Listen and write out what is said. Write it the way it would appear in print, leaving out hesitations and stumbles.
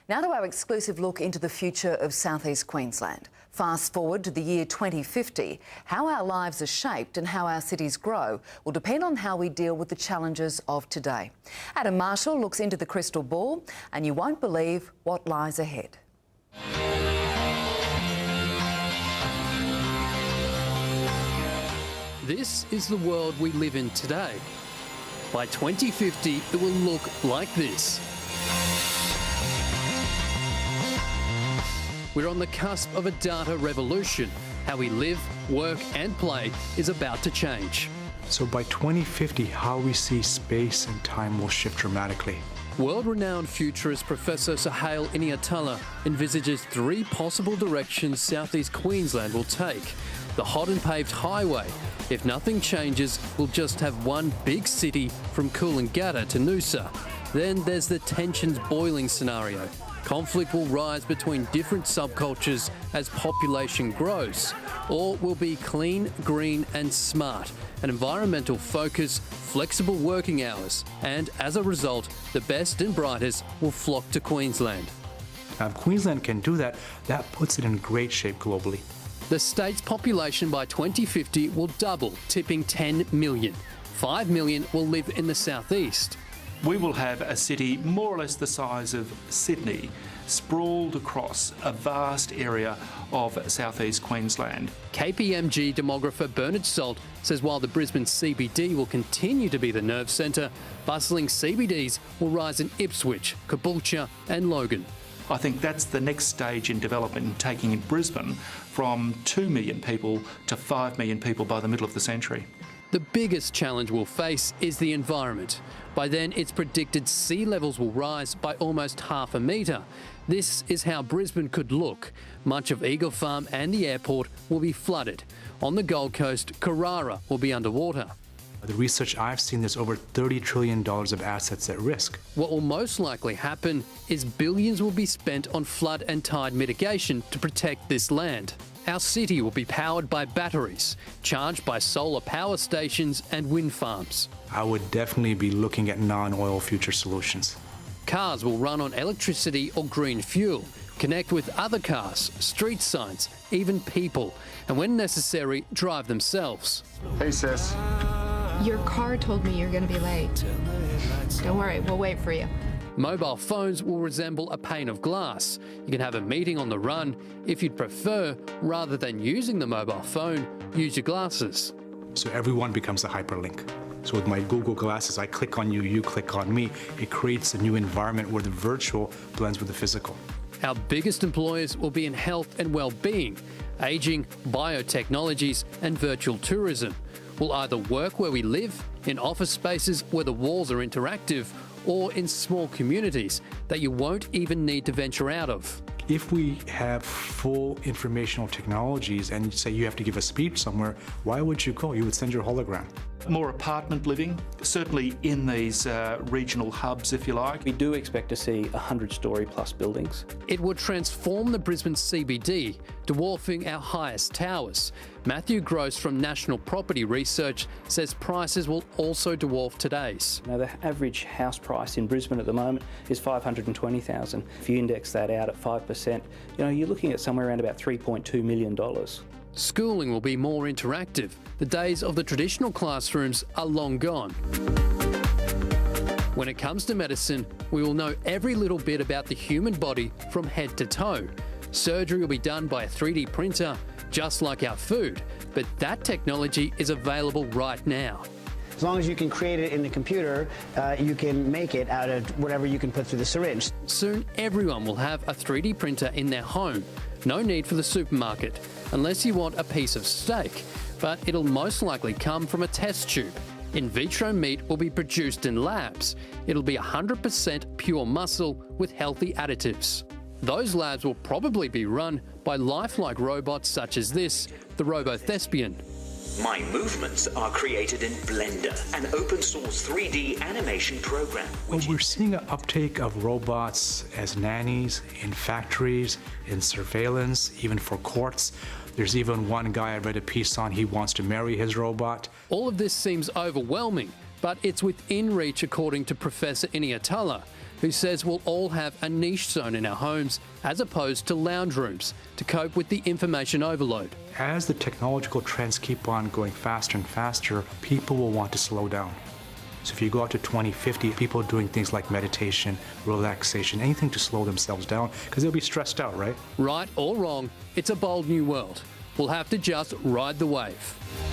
Now to our exclusive look into the future of southeast Queensland. Fast forward to the year 2050, how our lives are shaped and how our cities grow will depend on how we deal with the challenges of today. Adam Marshall looks into the crystal ball and you won't believe what lies ahead. This is the world we live in today. By 2050, it will look like this. We're on the cusp of a data revolution. How we live, work and play is about to change. So by 2050, how we see space and time will shift dramatically. World-renowned futurist Professor Sohail Inayatullah envisages three possible directions southeast Queensland will take. The hot and paved highway. If nothing changes, we'll just have one big city from Coolangatta to Noosa. Then there's the tensions boiling scenario. Conflict will rise between different subcultures as population grows. Or we'll be clean, green and smart, an environmental focus, flexible working hours, and as a result, the best and brightest will flock to Queensland. Now, if Queensland can do that, that puts it in great shape globally. The state's population by 2050 will double, tipping 10 million. 5 million will live in the southeast. We will have a city more or less the size of Sydney, sprawled across a vast area of southeast Queensland. KPMG demographer Bernard Salt says while the Brisbane CBD will continue to be the nerve centre, bustling CBDs will rise in Ipswich, Caboolture and Logan. I think that's the next stage in development, taking Brisbane from 2 million people to 5 million people by the middle of the century. The biggest challenge we'll face is the environment. By then, it's predicted sea levels will rise by almost half a metre. This is how Brisbane could look. Much of Eagle Farm and the airport will be flooded. On the Gold Coast, Carrara will be underwater. The research I've seen, there's over $30 trillion of assets at risk. What will most likely happen is billions will be spent on flood and tide mitigation to protect this land. Our city will be powered by batteries, charged by solar power stations and wind farms. I would definitely be looking at non-oil future solutions. Cars will run on electricity or green fuel, connect with other cars, street signs, even people, and when necessary, drive themselves. Hey sis. Your car told me you're going to be late. Don't worry, we'll wait for you. Mobile phones will resemble a pane of glass. You can have a meeting on the run. If you'd prefer, rather than using the mobile phone, use your glasses. So everyone becomes a hyperlink. So with my Google glasses, I click on you, you click on me. It creates a new environment where the virtual blends with the physical. Our biggest employers will be in health and well-being, ageing, biotechnologies and virtual tourism. We'll either work where we live, in office spaces where the walls are interactive, or in small communities that you won't even need to venture out of. If we have full informational technologies and say you have to give a speech somewhere, why would you go? You would send your hologram. More apartment living, certainly in these regional hubs, if you like. We do expect to see 100-storey plus buildings. It would transform the Brisbane CBD, dwarfing our highest towers. Matthew Gross from National Property Research says prices will also dwarf today's. Now, the average house price in Brisbane at the moment is $520,000. If you index that out at 5%, you're looking at somewhere around about $3.2 million. Schooling will be more interactive. The days of the traditional classrooms are long gone. When it comes to medicine, we will know every little bit about the human body from head to toe. Surgery will be done by a 3D printer, just like our food, but that technology is available right now. As long as you can create it in the computer, you can make it out of whatever you can put through the syringe. Soon, everyone will have a 3D printer in their home. No need for the supermarket, unless you want a piece of steak, but it'll most likely come from a test tube. In vitro meat will be produced in labs. It'll be 100% pure muscle with healthy additives. Those labs will probably be run by lifelike robots such as this, the Robo-Thespian. My movements are created in Blender, an open-source 3D animation program. Well, we're seeing an uptake of robots as nannies in factories, in surveillance, even for courts. There's even one guy I read a piece on, he wants to marry his robot. All of this seems overwhelming, but it's within reach according to Professor Inayatullah. who says we'll all have a niche zone in our homes as opposed to lounge rooms to cope with the information overload. As the technological trends keep on going faster and faster, people will want to slow down. So if you go out to 2050, people are doing things like meditation, relaxation, anything to slow themselves down, because they'll be stressed out, right? Right or wrong, it's a bold new world. We'll have to just ride the wave.